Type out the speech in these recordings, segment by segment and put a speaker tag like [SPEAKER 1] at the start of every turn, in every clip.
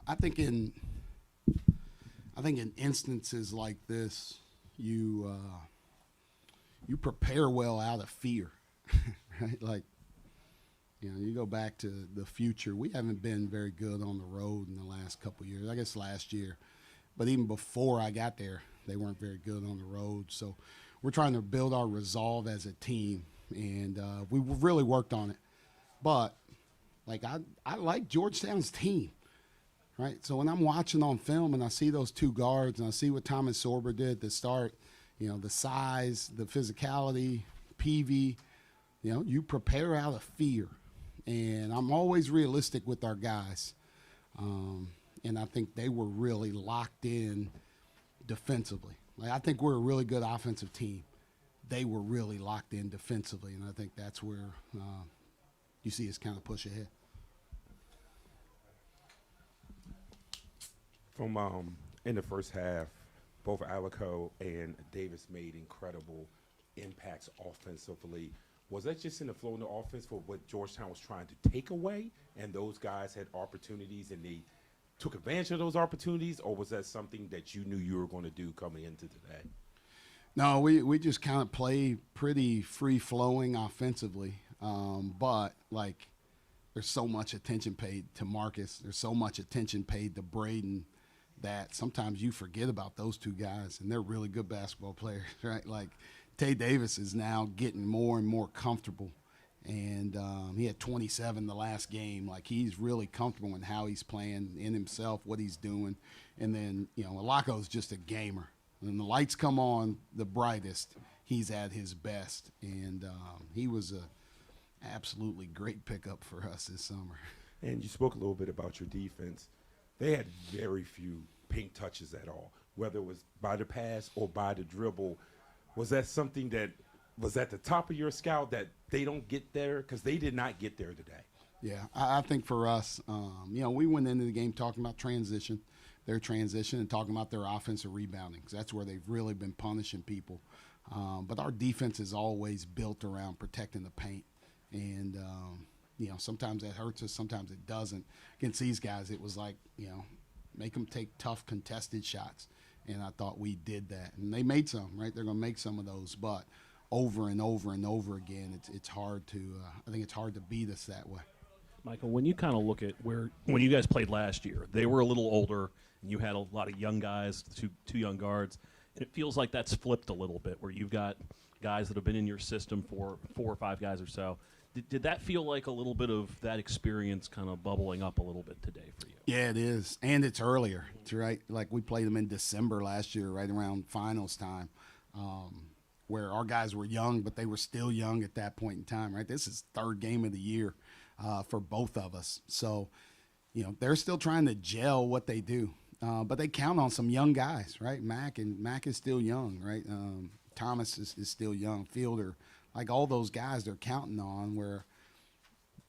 [SPEAKER 1] I think in instances like this, you prepare well out of fear, right? Like, you go back to the future. We haven't been very good on the road in the last couple of years. I guess last year, but even before I got there, they weren't very good on the road. So we're trying to build our resolve as a team, and we really worked on it. But like I like Georgetown's team, right? So when I'm watching on film and I see those two guards and I see what Thomas Sorber did to start, the size, the physicality, PV, you prepare out of fear. And I'm always realistic with our guys. And I think they were really locked in defensively. Like, I think we're a really good offensive team. They were really locked in defensively, and I think that's where you see us kind of push ahead.
[SPEAKER 2] From in the first half, both Alico and Davis made incredible impacts offensively. Was that just in the flow of the offense for what Georgetown was trying to take away, and those guys had opportunities and they took advantage of those opportunities, or was that something that you knew you were going to do coming into today?
[SPEAKER 1] No, we just kind of play pretty free-flowing offensively, but, like, there's so much attention paid to Marcus. There's so much attention paid to Braden that sometimes you forget about those two guys, and they're really good basketball players, right? Like, Tay Davis is now getting more and more comfortable, and he had 27 the last game. Like, he's really comfortable in how he's playing, in himself, what he's doing. And then, Alaco's just a gamer. When the lights come on the brightest, he's at his best. And he was a absolutely great pickup for us this summer.
[SPEAKER 2] And you spoke a little bit about your defense. They had very few pink touches at all, whether it was by the pass or by the dribble. Was that something that was at the top of your scout that they don't get there? Because they did not get there today.
[SPEAKER 1] Yeah, I think for us, we went into the game talking about their transition, and talking about their offensive rebounding, because that's where they've really been punishing people. But our defense is always built around protecting the paint. And, sometimes that hurts us, sometimes it doesn't. Against these guys, it was like, make them take tough contested shots. And I thought we did that. And they made some, right? They're going to make some of those. But over and over and over again, it's hard to I think it's hard to beat us that way.
[SPEAKER 3] Michael, when you kind of look at when you guys played last year, they were a little older, and you had a lot of young guys, two young guards. And it feels like that's flipped a little bit, where you've got guys that have been in your system for 4 or 5 guys or so. Did that feel like a little bit of that experience kind of bubbling up a little bit today for you?
[SPEAKER 1] Yeah, it is. And it's earlier, right? Like, we played them in December last year, right around finals time, where our guys were young, but they were still young at that point in time, right? This is third game of the year for both of us. So, they're still trying to gel what they do. But they count on some young guys, right? Mac is still young, right? Thomas is still young. Fielder, like, all those guys they're counting on, where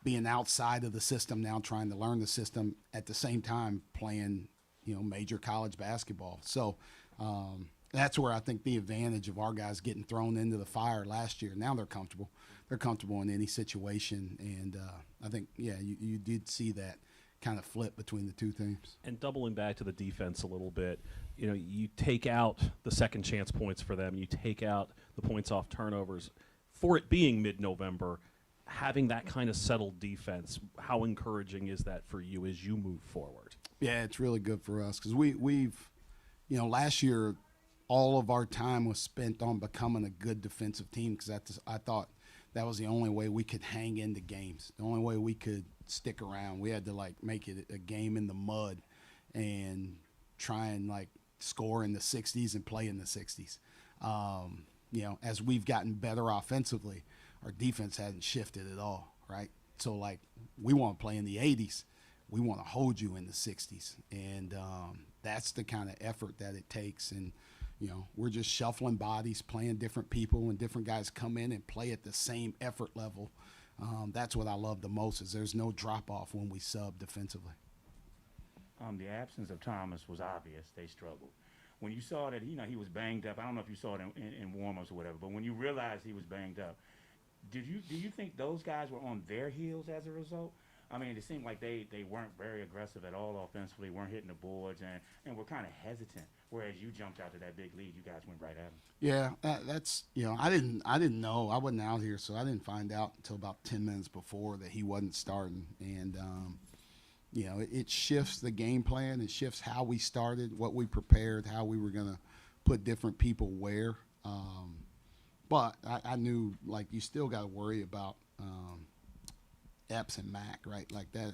[SPEAKER 1] being outside of the system now, trying to learn the system at the same time playing, major college basketball. So that's where I think the advantage of our guys getting thrown into the fire last year. Now they're comfortable. They're comfortable in any situation. And I think, you did see that kind of flip between the two teams.
[SPEAKER 3] And doubling back to the defense a little bit, you take out the second chance points for them. You take out the points off turnovers. For it being mid-November, having that kind of settled defense, how encouraging is that for you as you move forward?
[SPEAKER 1] Yeah, it's really good for us, because we've last year all of our time was spent on becoming a good defensive team, because I thought that was the only way we could hang into games, the only way we could stick around. We had to, make it a game in the mud and try and, score in the 60s and play in the 60s. As we've gotten better offensively, our defense hasn't shifted at all, right? So, we want to play in the 80s. We want to hold you in the 60s. And that's the kind of effort that it takes. And, we're just shuffling bodies, playing different people, and different guys come in and play at the same effort level. That's what I love the most, is there's no drop-off when we sub defensively.
[SPEAKER 4] The absence of Thomas was obvious. They struggled. When you saw that, he was banged up, I don't know if you saw it in warm-ups or whatever, but when you realized he was banged up, do you think those guys were on their heels as a result? I mean, it seemed like they weren't very aggressive at all offensively, weren't hitting the boards, and were kind of hesitant. Whereas you jumped out to that big lead, you guys went right at them.
[SPEAKER 1] Yeah, that's I didn't know. I wasn't out here, so I didn't find out until about 10 minutes before that he wasn't starting. And it shifts the game plan. It shifts how we started, what we prepared, how we were gonna put different people where. But I knew, like, you still got to worry about Epps and Mac, right? Like that.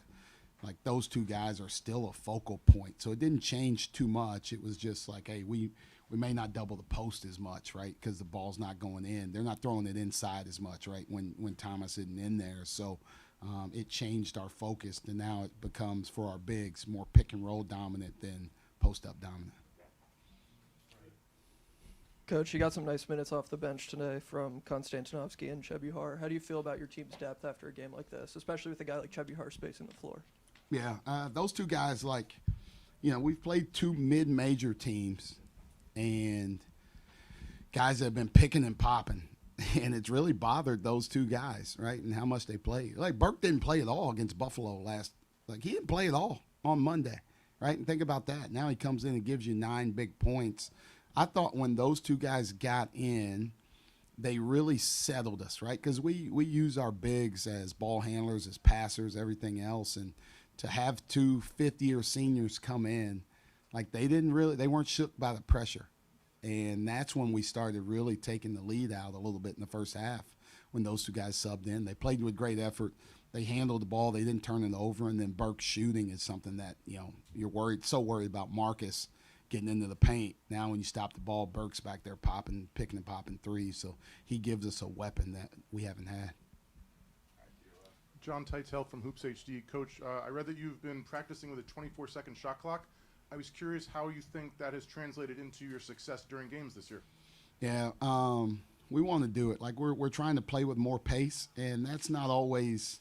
[SPEAKER 1] Like those two guys are still a focal point. So it didn't change too much. It was just like, hey, we may not double the post as much, right? Because the ball's not going in. They're not throwing it inside as much, right? When Thomas isn't in there. So it changed our focus. And now it becomes, for our bigs, more pick and roll dominant than post up dominant.
[SPEAKER 5] Coach, you got some nice minutes off the bench today from Konstantinovsky and Chebuhar. How do you feel about your team's depth after a game like this, especially with a guy like Chebuhar spacing the floor?
[SPEAKER 1] Yeah, those two guys, like, we've played two mid-major teams and guys that have been picking and popping, and it's really bothered those two guys, right, and how much they play. Like, Burke didn't play at all against Buffalo he didn't play at all on Monday, right? And think about that. Now he comes in and gives you 9 big points. I thought when those two guys got in, they really settled us, right? Because we use our bigs as ball handlers, as passers, everything else, and to have two fifth-year seniors come in, like they weren't shook by the pressure. And that's when we started really taking the lead out a little bit in the first half when those two guys subbed in. They played with great effort. They handled the ball. They didn't turn it over. And then Burke's shooting is something that, you're so worried about Marcus getting into the paint. Now when you stop the ball, Burke's back there picking and popping threes. So he gives us a weapon that we haven't had.
[SPEAKER 6] John Teitel from Hoops HD. Coach, I read that you've been practicing with a 24-second shot clock. I was curious how you think that has translated into your success during games this year.
[SPEAKER 1] Yeah, we want to do it. Like we're trying to play with more pace, and that's not always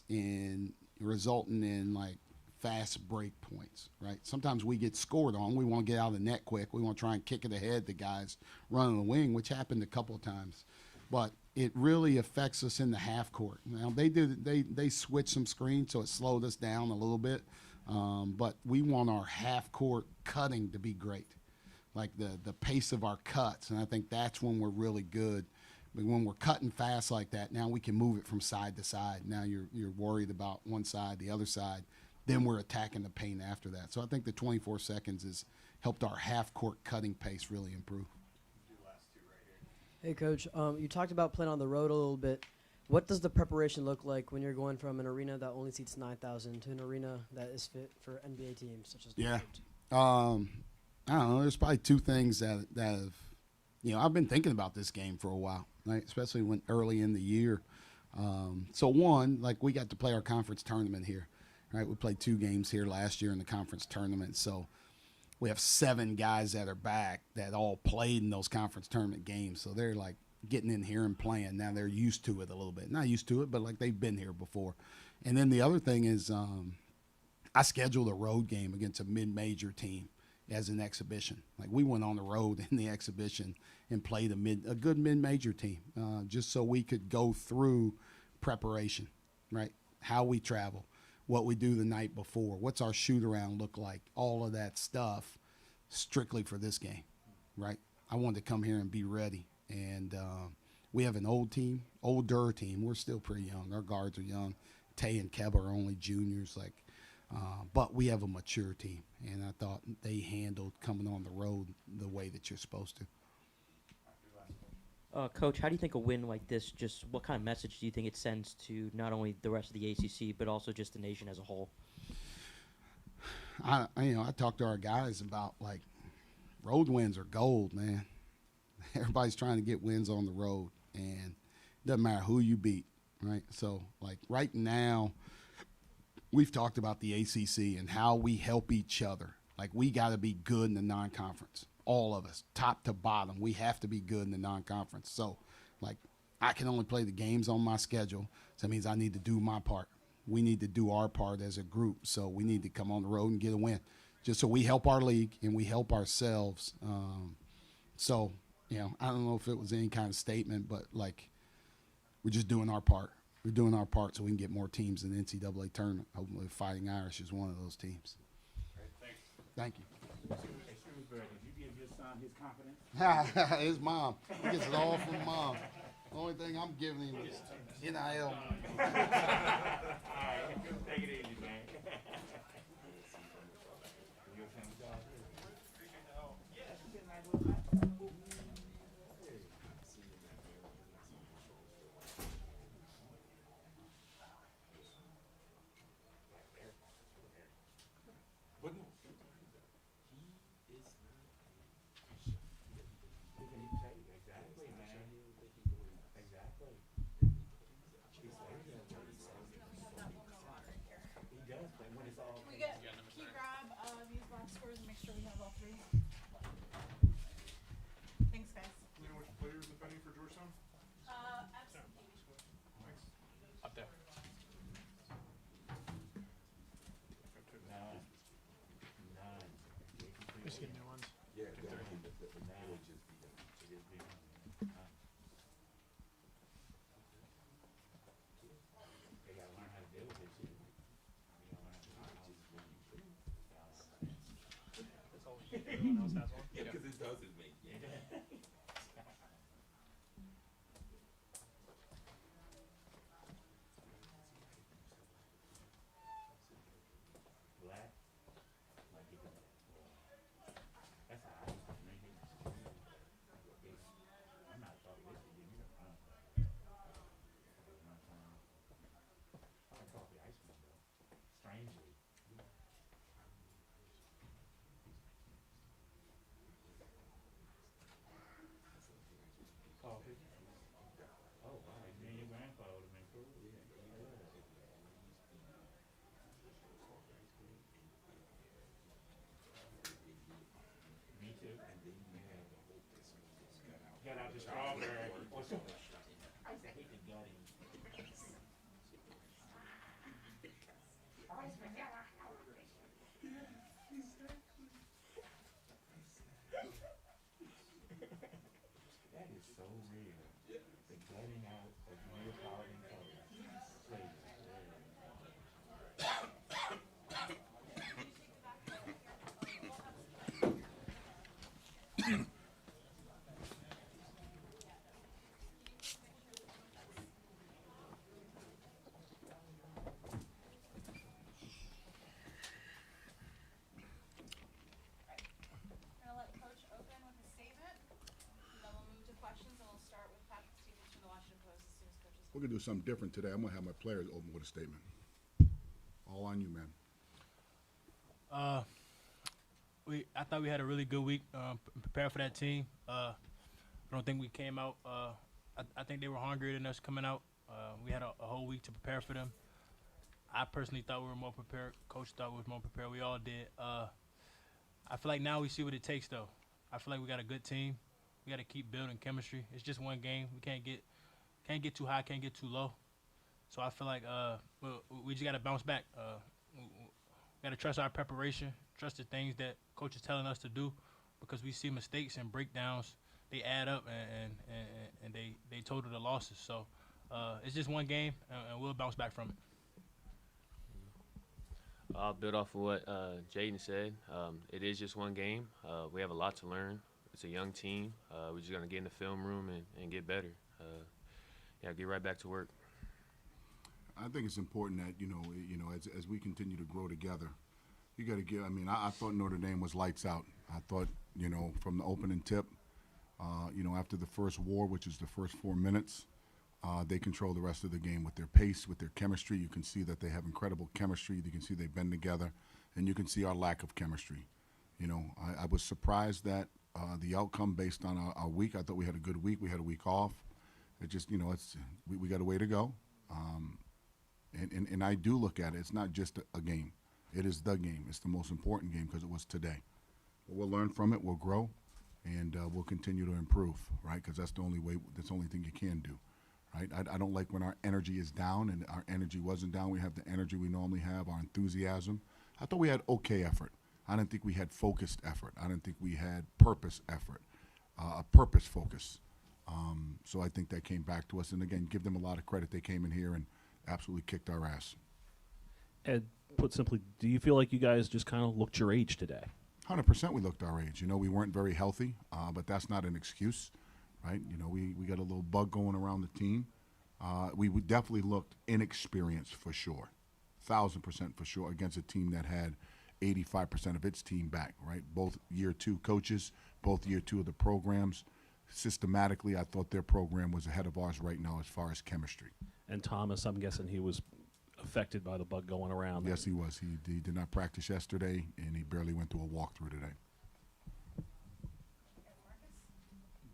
[SPEAKER 1] in resulting in like fast break points, right? Sometimes we get scored on. We want to get out of the net quick. We want to try and kick it ahead to guys running the wing, which happened a couple of times. But it really affects us in the half court. Now they switched some screens, so it slowed us down a little bit. But we want our half court cutting to be great, like the pace of our cuts, and I think that's when we're really good. But when we're cutting fast like that, now we can move it from side to side. Now you're worried about one side, the other side. Then we're attacking the paint after that. So I think the 24 seconds has helped our half court cutting pace really improve.
[SPEAKER 7] Hey, Coach, you talked about playing on the road a little bit. What does the preparation look like when you're going from an arena that only seats 9,000 to an arena that is fit for NBA teams such as the
[SPEAKER 1] Yeah.
[SPEAKER 7] Heat?
[SPEAKER 1] I don't know. There's probably two things that have, I've been thinking about this game for a while, right? Especially when early in the year. So one, like we got to play our conference tournament here, right? We played 2 games here last year in the conference tournament. So we have 7 guys that are back that all played in those conference tournament games. So they're like getting in here and playing. Now they're used to it a little bit. Not used to it, but like they've been here before. And then the other thing is I scheduled a road game against a mid-major team as an exhibition. Like we went on the road in the exhibition and played a good mid-major team just so we could go through preparation, right? How we travel, what we do the night before, what's our shoot-around look like, all of that stuff strictly for this game, right? I wanted to come here and be ready. And we have an older team. We're still pretty young. Our guards are young. Tay and Keba are only juniors, but we have a mature team. And I thought they handled coming on the road the way that you're supposed to.
[SPEAKER 8] Coach, how do you think a win like this, what kind of message do you think it sends to not only the rest of the ACC, but also just the nation as a whole?
[SPEAKER 1] I talked to our guys about, like, road wins are gold, man. Everybody's trying to get wins on the road, and it doesn't matter who you beat, right? So, like, right now, we've talked about the ACC and how we help each other. Like, we got to be good in the non-conference. All of us, top to bottom, we have to be good in the non-conference. So, like, I can only play the games on my schedule. So that means I need to do my part. We need to do our part as a group. So we need to come on the road and get a win, just so we help our league and we help ourselves. I don't know if it was any kind of statement, but, like, we're just doing our part. we're doing our part so we can get more teams in the NCAA tournament. Hopefully, Fighting Irish is one of those teams. Thank you.
[SPEAKER 4] Hey, Shrewsbury, did you give your son his confidence?
[SPEAKER 1] His mom. He gets it all from mom. The only thing I'm giving him is NIL.
[SPEAKER 4] All right, take it easy, man. You okay with that?
[SPEAKER 2] But no,
[SPEAKER 4] Exactly, man. Exactly. He does, but when it's all.
[SPEAKER 9] Can you grab these box scores and make sure we have all three? Thanks, guys.
[SPEAKER 6] Do you know which players, if any, for Georgetown?
[SPEAKER 9] Absentee.
[SPEAKER 6] Thanks.
[SPEAKER 10] Up there.
[SPEAKER 4] Nine.
[SPEAKER 10] Just get new ones.
[SPEAKER 2] yeah, definitely. It would just be
[SPEAKER 4] They gotta learn how to deal with this shit. You gotta learn how to
[SPEAKER 10] That's all we need. Everyone else has one.
[SPEAKER 2] yeah, because it doesn't make
[SPEAKER 4] black, like you can, that's how I used to make it. I'm not talking this to give me the fun. You know what I'm saying? I like coffee ice cream though, strangely. Coffee? Oh, wow, you and your grandpa would have been cool. Me too. Got out the strawberry. I used to hate the gutting. That is so real. The gutting out of Neapolitan colors. Crazy.
[SPEAKER 9] I'm gonna let Coach open with a statement, and then we'll move to questions, and we'll start with Patrick Stevens from the Washington Post as soon as Coach is.
[SPEAKER 11] We're gonna do something different today. I'm gonna have my players open with a statement. All on you, man.
[SPEAKER 10] I thought we had a really good week prepared for that team. I don't think we came out. I think they were hungrier than us coming out. We had a whole week to prepare for them. I personally thought we were more prepared. Coach thought we were more prepared. We all did. I feel like now we see what it takes, though. I feel like we got a good team. We got to keep building chemistry. It's just one game. We can't get too high, can't get too low. So I feel like we just got to bounce back. We got to trust our preparation, trust the things that coach is telling us to do, because we see mistakes and breakdowns. They add up and they total the losses. So it's just one game, and we'll bounce back from it.
[SPEAKER 12] I'll build off of what Jaden said. It is just one game. We have a lot to learn. It's a young team. We're just going to get in the film room and get better. Get right back to work.
[SPEAKER 11] I think it's important that as we continue to grow together, you got to give. I mean, I thought Notre Dame was lights out. I thought from the opening tip, after the first war, which is the first 4 minutes, they control the rest of the game with their pace, with their chemistry. You can see that they have incredible chemistry. You can see they've been together, and you can see our lack of chemistry. I was surprised that the outcome based on our week. I thought we had a good week. We had a week off. It just, we got a way to go. And I do look at it. It's not just a game. It is the game. It's the most important game because it was today. But we'll learn from it. We'll grow, and we'll continue to improve, right? Because that's the only way. That's the only thing you can do, right? I don't like when our energy is down, and our energy wasn't down. We have the energy we normally have, our enthusiasm. I thought we had okay effort. I didn't think we had focused effort. I didn't think we had purpose effort, a purpose focus. So I think that came back to us. And again, give them a lot of credit. They came in here and absolutely kicked our ass.
[SPEAKER 3] Ed, put simply, do you feel like you guys just kind of looked your age today?
[SPEAKER 11] 100% we looked our age. You know, we weren't very healthy, but that's not an excuse, right? You know, we got a little bug going around the team. We would definitely looked inexperienced for sure, 1,000% for sure, against a team that had 85% of its team back, right? Both year two coaches, both year two of the programs. Systematically, I thought their program was ahead of ours right now as far as chemistry.
[SPEAKER 3] And Thomas, I'm guessing he was affected by the bug going around.
[SPEAKER 11] Yes, he was. He did not practice yesterday, and he barely went through a walkthrough today.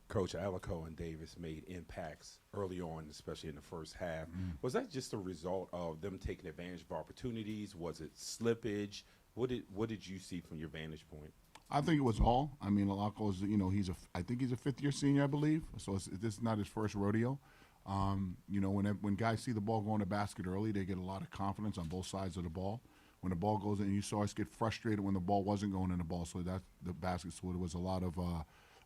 [SPEAKER 2] Coach Alico and Davis made impacts early on, especially in the first half. Was that just a result of them taking advantage of opportunities? Was it slippage? What did you see from your vantage point?
[SPEAKER 11] I think it was all. I mean, Alaco's, you know, I think he's a fifth-year senior, I believe. So this is not his first rodeo. You know, when guys see the ball go in the basket early, they get a lot of confidence on both sides of the ball. When the ball goes in, you saw us get frustrated when the ball wasn't going in the ball. So that's the basket. So it was a lot of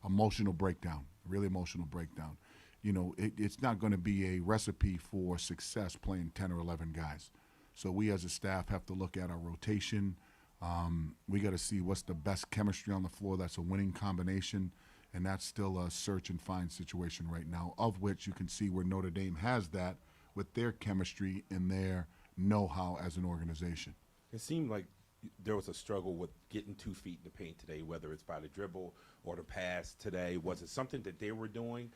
[SPEAKER 11] emotional breakdown, really emotional breakdown. You know, it's not going to be a recipe for success playing 10 or 11 guys. So we as a staff have to look at our rotation. We got to see what's the best chemistry on the floor that's a winning combination, and that's still a search and find situation right now, of which you can see where Notre Dame has that with their chemistry and their know-how as an organization.
[SPEAKER 2] It seemed like there was a struggle with getting 2 feet in the paint today, whether it's by the dribble or the pass today. Was it something that they were doing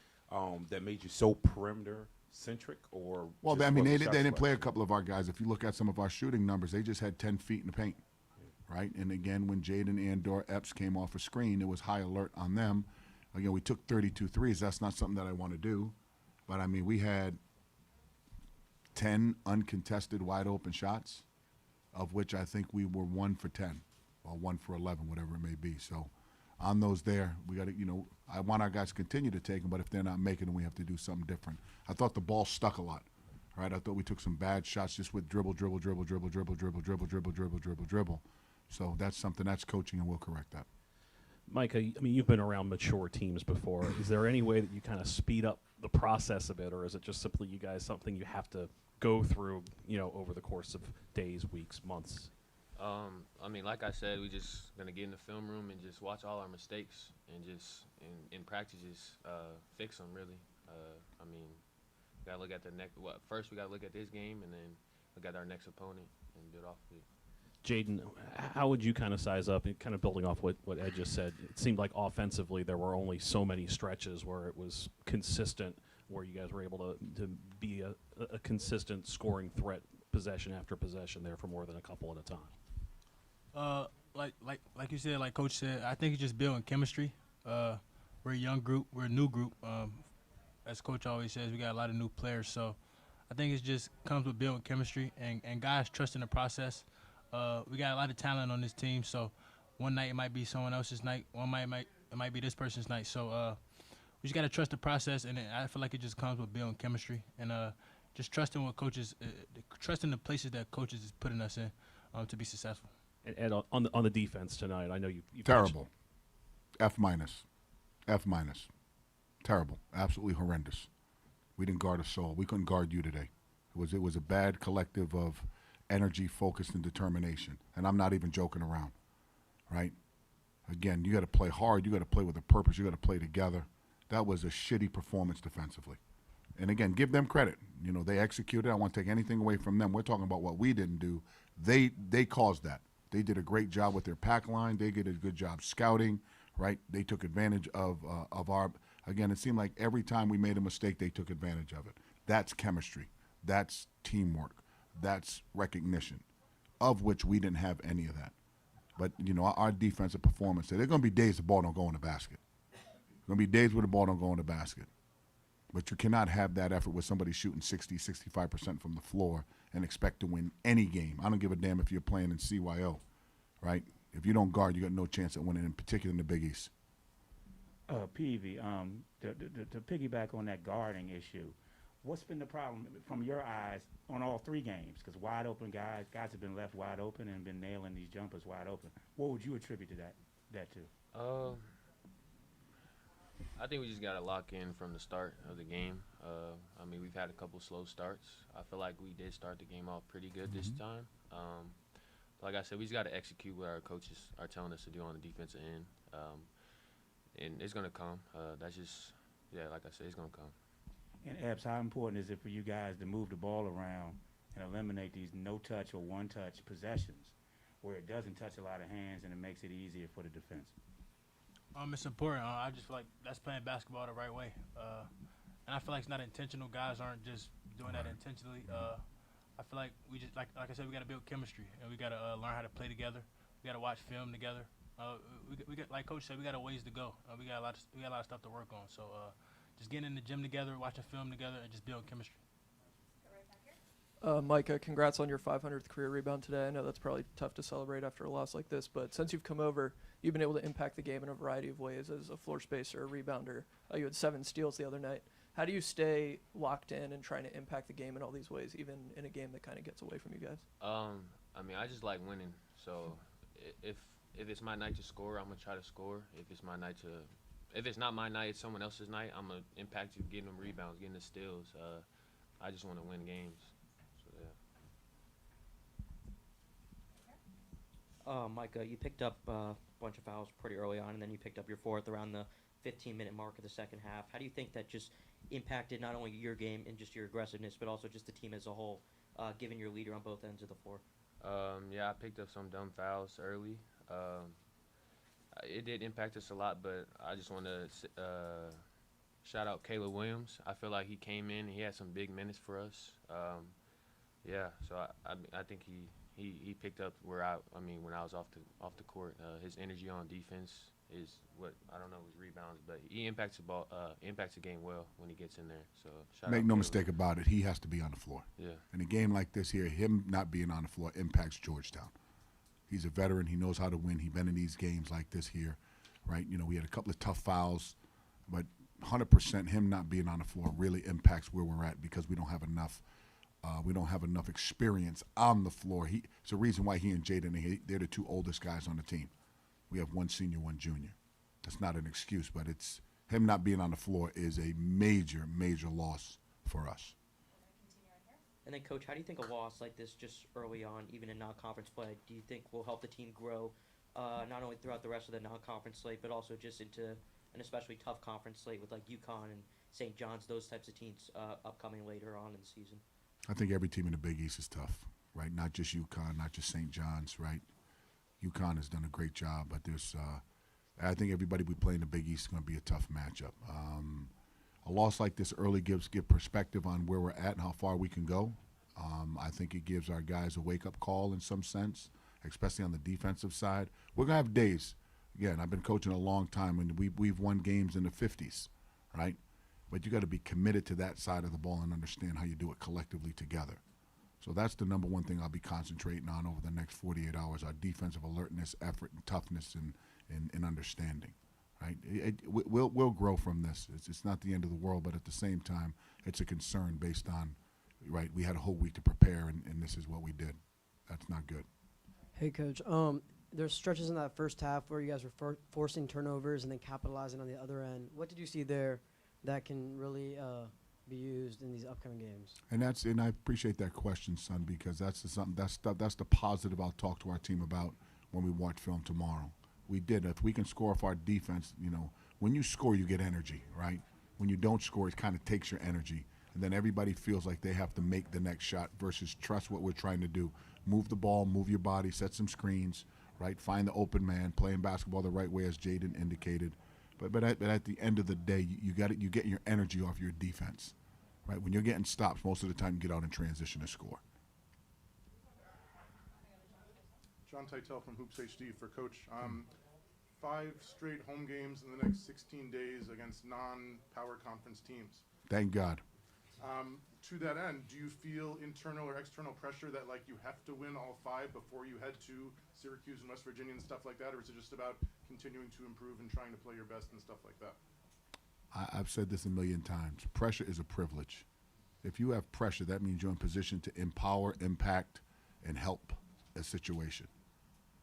[SPEAKER 2] that made you so perimeter-centric? Or
[SPEAKER 11] well, I mean, they didn't play a couple of our guys. If you look at some of our shooting numbers, they just had 10 feet in the paint. Right, and again, when Jaden and/or Epps came off a screen, it was high alert on them. Again, we took 32 threes. That's not something that I want to do. But, I mean, we had 10 uncontested wide-open shots, of which I think we were 1 for 10 or 1 for 11, whatever it may be. So on those there, we got to, you know, I want our guys to continue to take them, but if they're not making them, we have to do something different. I thought the ball stuck a lot. Right, I thought we took some bad shots just with dribble. So that's something that's coaching, and we'll correct that.
[SPEAKER 3] Mike, I mean, you've been around mature teams before. Is there any way that you kind of speed up the process a bit, or is it just simply you guys something you have to go through, you know, over the course of days, weeks, months?
[SPEAKER 12] I mean, like I said, we just gonna get in the film room and just watch all our mistakes and just in practice just fix them. Really, I mean, we gotta look at the next. Well, first we gotta look at this game and then look at our next opponent and build off of it.
[SPEAKER 3] Jaden, how would you kind of size up, and kind of building off what Ed just said? It seemed like offensively there were only so many stretches where it was consistent, where you guys were able to be a consistent scoring threat possession after possession there for more than a couple at a time.
[SPEAKER 10] Like you said, like Coach said, I think it's just building chemistry. We're a young group. We're a new group. As Coach always says, we got a lot of new players. So I think it just comes with building chemistry and guys trusting the process. We got a lot of talent on this team, so one night it might be someone else's night. It might be this person's night. So we just got to trust the process, and I feel like it just comes with building chemistry and just trusting what coaches, trusting the places that coaches is putting us in to be successful.
[SPEAKER 3] And on the defense tonight, I know you
[SPEAKER 11] terrible, F minus, terrible, absolutely horrendous. We didn't guard a soul. We couldn't guard you today. It was a bad collective of energy, focus, and determination. And I'm not even joking around, right? Again, you got to play hard. You got to play with a purpose. You got to play together. That was a shitty performance defensively. And again, give them credit. You know, they executed. I want to take anything away from them. We're talking about what we didn't do. They caused that. They did a great job with their pack line. They did a good job scouting, right? They took advantage of our. Again, it seemed like every time we made a mistake, they took advantage of it. That's chemistry. That's teamwork. That's recognition, of which we didn't have any of that. But, you know, our defensive performance, there are going to be days the ball don't go in the basket. There are going to be days where the ball don't go in the basket. But you cannot have that effort with somebody shooting 60, 65% from the floor and expect to win any game. I don't give a damn if you're playing in CYO, right? If you don't guard, you got no chance at winning, in particular in the Big East.
[SPEAKER 4] Peavy, to piggyback on that guarding issue, what's been the problem from your eyes on all 3 games? Because wide open guys have been left wide open and been nailing these jumpers wide open. What would you attribute to that to?
[SPEAKER 12] I think we just got to lock in from the start of the game. I mean, we've had a couple slow starts. I feel like we did start the game off pretty good this time. Like I said, we just got to execute what our coaches are telling us to do on the defensive end. And it's going to come. That's just, yeah, like I said, it's going to come.
[SPEAKER 4] And Epps, how important is it for you guys to move the ball around and eliminate these no-touch or one-touch possessions where it doesn't touch a lot of hands and it makes it easier for the defense?
[SPEAKER 10] It's important. I just feel like that's playing basketball the right way. And I feel like it's not intentional. Guys aren't just doing that intentionally. I feel like we just, like I said, we got to build chemistry, and we got to learn how to play together. We got to watch film together. We got, like Coach said, we got a ways to go. We got a lot of stuff to work on. So just getting in the gym together, watching film together, and just building chemistry.
[SPEAKER 5] Micah, congrats on your 500th career rebound today. I know that's probably tough to celebrate after a loss like this, but since you've come over, you've been able to impact the game in a variety of ways as a floor spacer, a rebounder. You had 7 steals the other night. How do you stay locked in and trying to impact the game in all these ways, even in a game that kind of gets away from you guys?
[SPEAKER 12] I mean, I just like winning. So if it's my night to score, I'm gonna try to score. If it's not my night, it's someone else's night, I'm gonna impact you, getting them rebounds, getting the steals. I just want to win games.
[SPEAKER 8] Micah, you picked up a bunch of fouls pretty early on, and then you picked up your 4th around the 15-minute mark of the second half. How do you think that just impacted not only your game and just your aggressiveness, but also just the team as a whole, given your leader on both ends of the floor?
[SPEAKER 12] Yeah, I picked up some dumb fouls early. It did impact us a lot, but I just want to shout out Caleb Williams. I feel like he came in and he had some big minutes for us. Yeah, so I think he picked up when I was off the court. His energy on defense is what, I don't know, his rebounds, but he impacts the game well when he gets in there. So
[SPEAKER 11] make no mistake about it, he has to be on the floor.
[SPEAKER 12] Yeah.
[SPEAKER 11] In a game like this here, him not being on the floor impacts Georgetown. He's a veteran. He knows how to win. He's been in these games like this here, right? You know, we had a couple of tough fouls, but 100% him not being on the floor really impacts where we're at because we don't have enough. We don't have enough experience on the floor. It's the reason why he and Jaden, they're the 2 oldest guys on the team. We have 1 senior, 1 junior. That's not an excuse, but it's him not being on the floor is a major, major loss for us.
[SPEAKER 8] And then, Coach, how do you think a loss like this just early on, even in non-conference play, do you think will help the team grow not only throughout the rest of the non-conference slate, but also just into an especially tough conference slate with like UConn and St. John's, those types of teams upcoming later on in the season?
[SPEAKER 11] I think every team in the Big East is tough, right? Not just UConn, not just St. John's, right? UConn has done a great job, but I think everybody we play in the Big East is going to be a tough matchup. A loss like this early gives perspective on where we're at and how far we can go. I think it gives our guys a wake-up call in some sense, especially on the defensive side. We're going to have days. Again, I've been coaching a long time, and we've won games in the 50s, right? But you got to be committed to that side of the ball and understand how you do it collectively together. So that's the number one thing I'll be concentrating on over the next 48 hours, our defensive alertness, effort, and toughness, and understanding. Right? We'll grow from this. It's not the end of the world, but at the same time, it's a concern based on, right, we had a whole week to prepare, and this is what we did. That's not good.
[SPEAKER 7] Hey, Coach. There's stretches in that first half where you guys were forcing turnovers and then capitalizing on the other end. What did you see there that can really be used in these upcoming games?
[SPEAKER 11] And I appreciate that question, son, because that's the positive I'll talk to our team about when we watch film tomorrow. We did. If we can score off our defense, you know, when you score, you get energy, right? When you don't score, it kind of takes your energy. And then everybody feels like they have to make the next shot versus trust what we're trying to do. Move the ball, move your body, set some screens, right? Find the open man, playing basketball the right way as Jaden indicated. But at the end of the day, you get your energy off your defense, right? When you're getting stops, most of the time you get out in transition and score.
[SPEAKER 6] John Titel from Hoops HD for Coach. 5 straight home games in the next 16 days against non-power conference teams.
[SPEAKER 11] Thank God.
[SPEAKER 6] To that end, do you feel internal or external pressure that like you have to win all 5 before you head to Syracuse and West Virginia and stuff like that, or is it just about continuing to improve and trying to play your best and stuff like that?
[SPEAKER 11] I've said this a million times. Pressure is a privilege. If you have pressure, that means you're in position to empower, impact, and help a situation.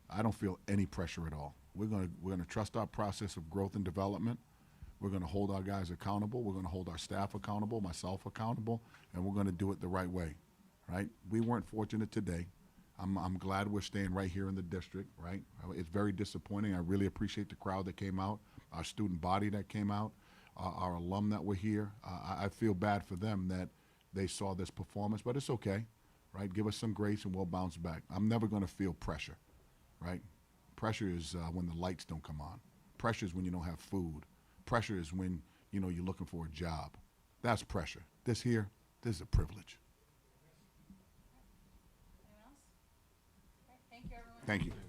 [SPEAKER 11] I don't feel any pressure at all. We're gonna trust our process of growth and development. We're going to hold our guys accountable. We're going to hold our staff accountable, myself accountable, and we're going to do it the right way, right? We weren't fortunate today. I'm glad we're staying right here in the district, right? It's very disappointing. I really appreciate the crowd that came out, our student body that came out, our alum that were here. I feel bad for them that they saw this performance, but it's okay, right? Give us some grace and we'll bounce back. I'm never going to feel pressure, right? Pressure is when the lights don't come on. Pressure is when you don't have food. Pressure is when, you know, you're looking for a job. That's pressure. This here, this is a privilege.
[SPEAKER 9] Anyone else? Okay, thank you, everyone.
[SPEAKER 11] Thank you.